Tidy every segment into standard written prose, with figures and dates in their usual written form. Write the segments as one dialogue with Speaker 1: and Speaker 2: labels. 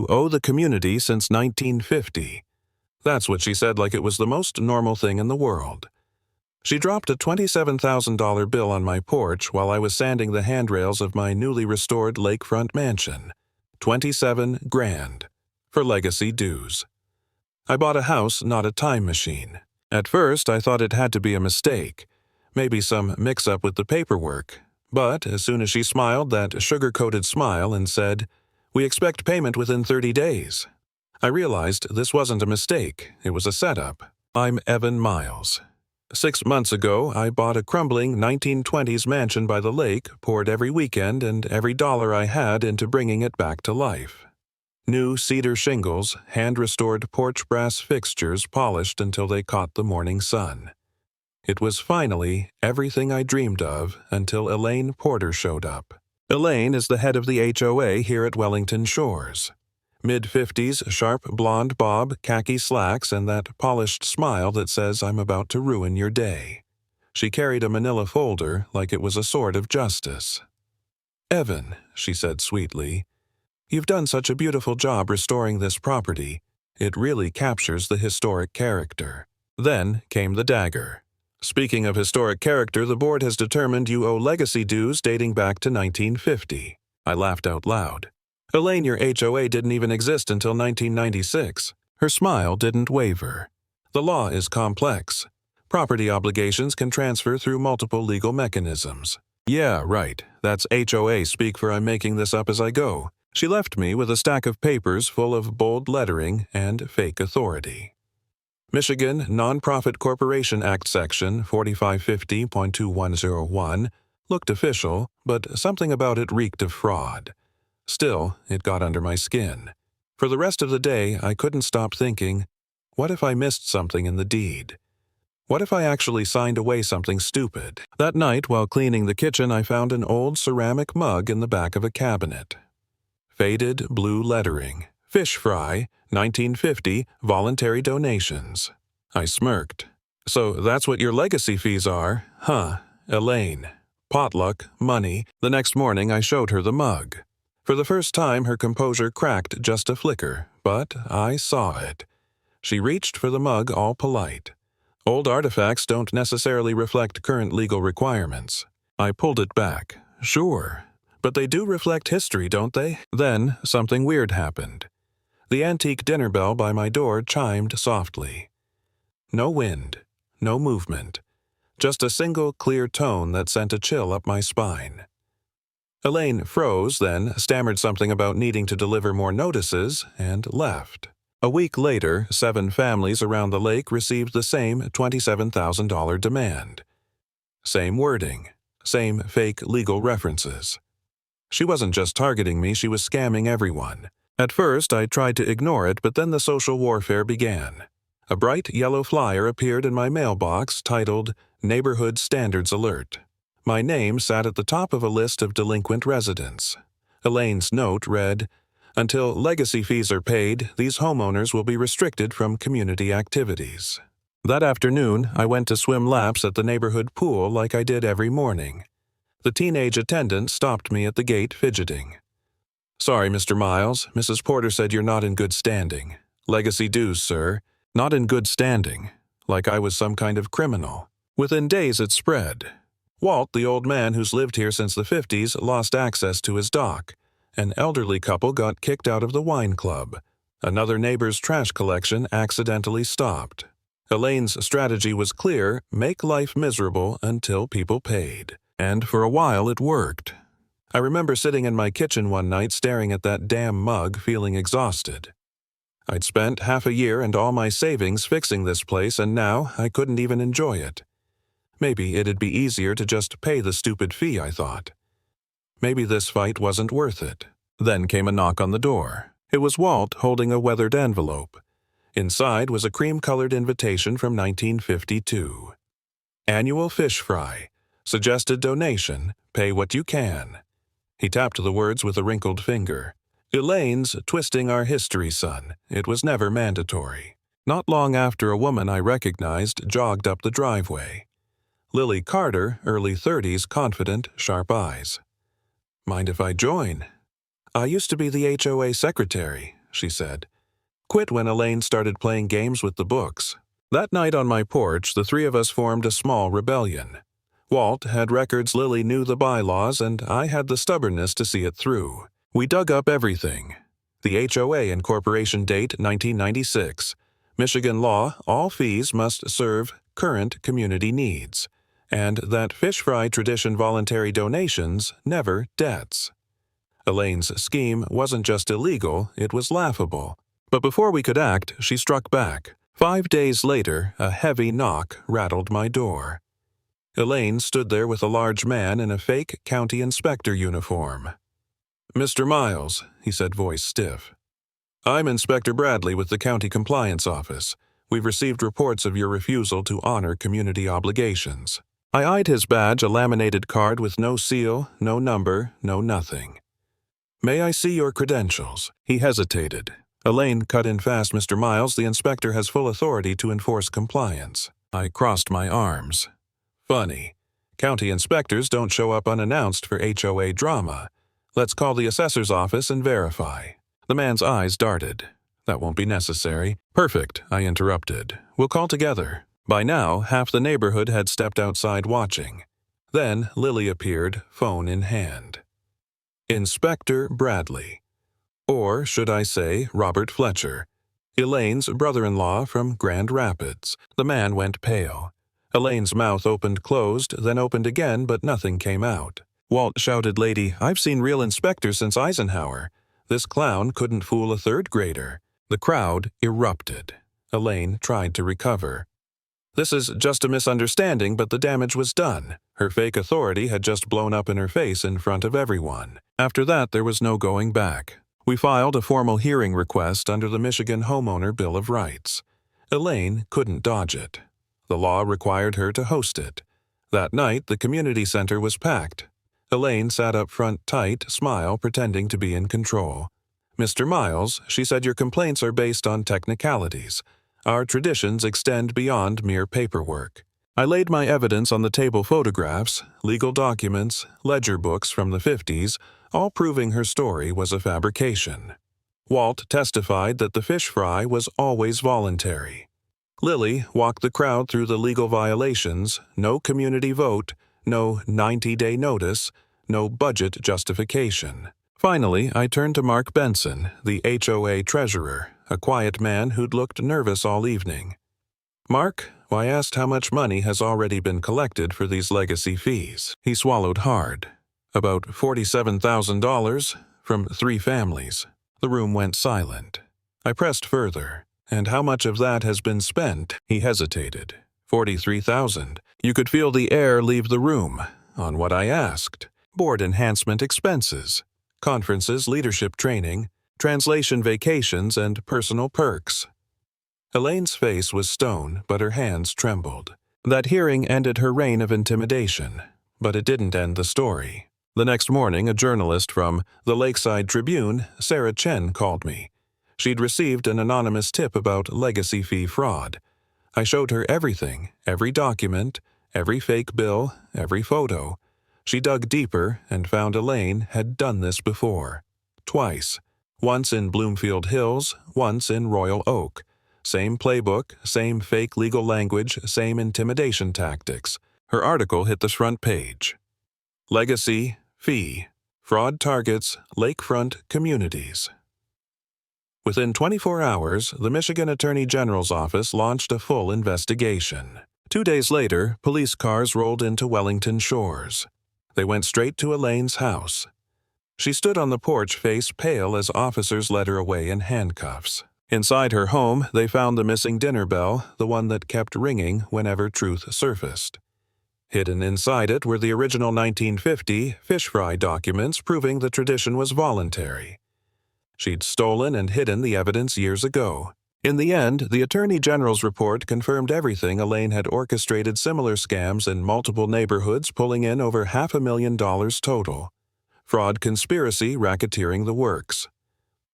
Speaker 1: You owe the community since 1950. That's what she said, like it was the most normal thing in the world. She dropped a $27,000 bill on my porch while I was sanding the handrails of my newly restored lakefront mansion. 27 grand for legacy dues. I bought a house, not a time machine. At first, I thought it had to be a mistake, maybe some mix-up with the paperwork. But as soon as she smiled that sugar-coated smile and said, "We expect payment within 30 days," I realized this wasn't a mistake, it was a setup. I'm Evan Miles. 6 months ago, I bought a crumbling 1920s mansion by the lake, poured every weekend and every dollar I had into bringing it back to life. New cedar shingles, hand-restored porch brass fixtures polished until they caught the morning sun. It was finally everything I dreamed of until Elaine Porter showed up. Elaine is the head of the HOA here at Wellington Shores. Mid-50s, sharp blonde bob, khaki slacks, and that polished smile that says I'm about to ruin your day. She carried a manila folder like it was a sword of justice. "Evan," she said sweetly, "you've done such a beautiful job restoring this property. It really captures the historic character." Then came the dagger. "Speaking of historic character, the board has determined you owe legacy dues dating back to 1950. I laughed out loud. "Elaine, your HOA didn't even exist until 1996. Her smile didn't waver. "The law is complex. Property obligations can transfer through multiple legal mechanisms." "Yeah, right. That's HOA speak for I'm making this up as I go." She left me with a stack of papers full of bold lettering and fake authority. Michigan Nonprofit Corporation Act Section 4550.2101 looked official, but something about it reeked of fraud. Still, it got under my skin. For the rest of the day, I couldn't stop thinking, what if I missed something in the deed? What if I actually signed away something stupid? That night, while cleaning the kitchen, I found an old ceramic mug in the back of a cabinet. Faded blue lettering. "Fish fry, 1950, voluntary donations." I smirked. "So that's what your legacy fees are, huh, Elaine? Potluck, money." The next morning I showed her the mug. For the first time her composure cracked just a flicker, but I saw it. She reached for the mug all polite. Old artifacts don't necessarily reflect current legal requirements. I pulled it back. "Sure, but they do reflect history, don't they?" Then something weird happened. The antique dinner bell by my door chimed softly. No wind, no movement, just a single clear tone that sent a chill up my spine. Elaine froze, then stammered something about needing to deliver more notices, and left. A week later, 7 families around the lake received the same $27,000 demand. Same wording, same fake legal references. She wasn't just targeting me, she was scamming everyone. At first, I tried to ignore it, but then the social warfare began. A bright yellow flyer appeared in my mailbox titled Neighborhood Standards Alert. My name sat at the top of a list of delinquent residents. Elaine's note read, "Until legacy fees are paid, these homeowners will be restricted from community activities." That afternoon, I went to swim laps at the neighborhood pool like I did every morning. The teenage attendant stopped me at the gate fidgeting. "Sorry, Mr. Miles, Mrs. Porter said you're not in good standing. Legacy dues, sir. Not in good standing. Like I was some kind of criminal." Within days it spread. Walt, the old man who's lived here since the 50s, lost access to his dock. An elderly couple got kicked out of the wine club. Another neighbor's trash collection accidentally stopped. Elaine's strategy was clear: make life miserable until people paid. And for a while it worked. I remember sitting in my kitchen one night staring at that damn mug, feeling exhausted. I'd spent half a year and all my savings fixing this place, and now I couldn't even enjoy it. Maybe it'd be easier to just pay the stupid fee, I thought. Maybe this fight wasn't worth it. Then came a knock on the door. It was Walt holding a weathered envelope. Inside was a cream-colored invitation from 1952. "Annual fish fry. Suggested donation. Pay what you can." He tapped the words with a wrinkled finger. "Elaine's twisting our history, son. It was never mandatory." Not long after, a woman I recognized jogged up the driveway. Lily Carter, early 30s, confident, sharp eyes. "Mind if I join?" "I used to be the HOA secretary. she said. Quit when Elaine started playing games with the books. That night on my porch, the three of us formed a small rebellion. Walt had records Lily knew the bylaws, and I had the stubbornness to see it through. We dug up everything. The HOA incorporation date 1996. Michigan law, all fees must serve current community needs. And that fish fry tradition voluntary donations, never debts. Elaine's scheme wasn't just illegal, it was laughable. But before we could act, she struck back. 5 days later, a heavy knock rattled my door. Elaine stood there with a large man in a fake county inspector uniform. "Mr. Miles," he said, voice stiff. "I'm Inspector Bradley with the County Compliance Office. We've received reports of your refusal to honor community obligations." I eyed his badge, a laminated card with no seal, no number, no nothing. "May I see your credentials?" He hesitated. Elaine cut in fast. "Mr. Miles, the inspector has full authority to enforce compliance." I crossed my arms. "Funny. County inspectors don't show up unannounced for HOA drama. Let's call the assessor's office and verify." The man's eyes darted. "That won't be necessary." "Perfect," I interrupted. "We'll call together." By now, half the neighborhood had stepped outside watching. Then Lily appeared, phone in hand. Inspector Bradley. Or should I say Robert Fletcher, Elaine's brother-in-law from Grand Rapids. The man went pale. Elaine's mouth opened-closed, then opened again, but nothing came out. Walt shouted, "Lady, I've seen real inspectors since Eisenhower. This clown couldn't fool a third grader." The crowd erupted. Elaine tried to recover. "This is just a misunderstanding, but the damage was done." Her fake authority had just blown up in her face in front of everyone. After that, there was no going back. We filed a formal hearing request under the Michigan Homeowner Bill of Rights. Elaine couldn't dodge it. The law required her to host it. That night, the community center was packed. Elaine sat up front tight, smile, pretending to be in control. "Mr. Miles," she said, "your complaints are based on technicalities. Our traditions extend beyond mere paperwork." I laid my evidence on the table: photographs, legal documents, ledger books from the 50s, all proving her story was a fabrication. Walt testified that the fish fry was always voluntary. Lily walked the crowd through the legal violations: no community vote, no 90-day notice, no budget justification. Finally, I turned to Mark Benson, the HOA treasurer, a quiet man who'd looked nervous all evening. "Mark," I asked, "how much money has already been collected for these legacy fees?" He swallowed hard. "About $47,000 from 3 families." The room went silent. I pressed further. "And how much of that has been spent?" He hesitated. $43,000. You could feel the air leave the room. On what I asked: board enhancement expenses, conferences, leadership training, translation vacations, and personal perks. Elaine's face was stone, but her hands trembled. That hearing ended her reign of intimidation, but it didn't end the story. The next morning, a journalist from the Lakeside Tribune, Sarah Chen, called me. She'd received an anonymous tip about legacy fee fraud. I showed her everything, every document, every fake bill, every photo. She dug deeper and found Elaine had done this before. Twice. Once in Bloomfield Hills, once in Royal Oak. Same playbook, same fake legal language, same intimidation tactics. Her article hit the front page. Legacy, fee, fraud targets, lakefront communities. Within 24 hours, the Michigan Attorney General's office launched a full investigation. 2 days later, police cars rolled into Wellington Shores. They went straight to Elaine's house. She stood on the porch, face pale, as officers led her away in handcuffs. Inside her home, they found the missing dinner bell, the one that kept ringing whenever truth surfaced. Hidden inside it were the original 1950 fish fry documents proving the tradition was voluntary. She'd stolen and hidden the evidence years ago. In the end, the Attorney General's report confirmed everything. Elaine had orchestrated similar scams in multiple neighborhoods, pulling in over $500,000 total. Fraud, conspiracy, racketeering, the works.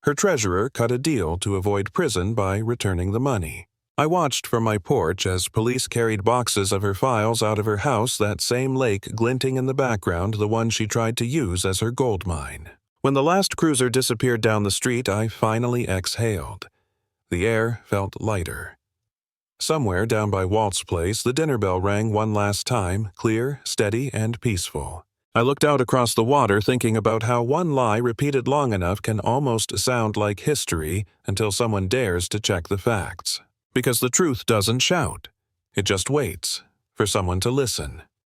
Speaker 1: Her treasurer cut a deal to avoid prison by returning the money. I watched from my porch as police carried boxes of her files out of her house, that same lake glinting in the background, the one she tried to use as her gold mine. When the last cruiser disappeared down the street, I finally exhaled. The air felt lighter. Somewhere down by Walt's place, the dinner bell rang one last time, clear, steady, and peaceful. I looked out across the water thinking about how one lie repeated long enough can almost sound like history until someone dares to check the facts. Because the truth doesn't shout. It just waits for someone to listen.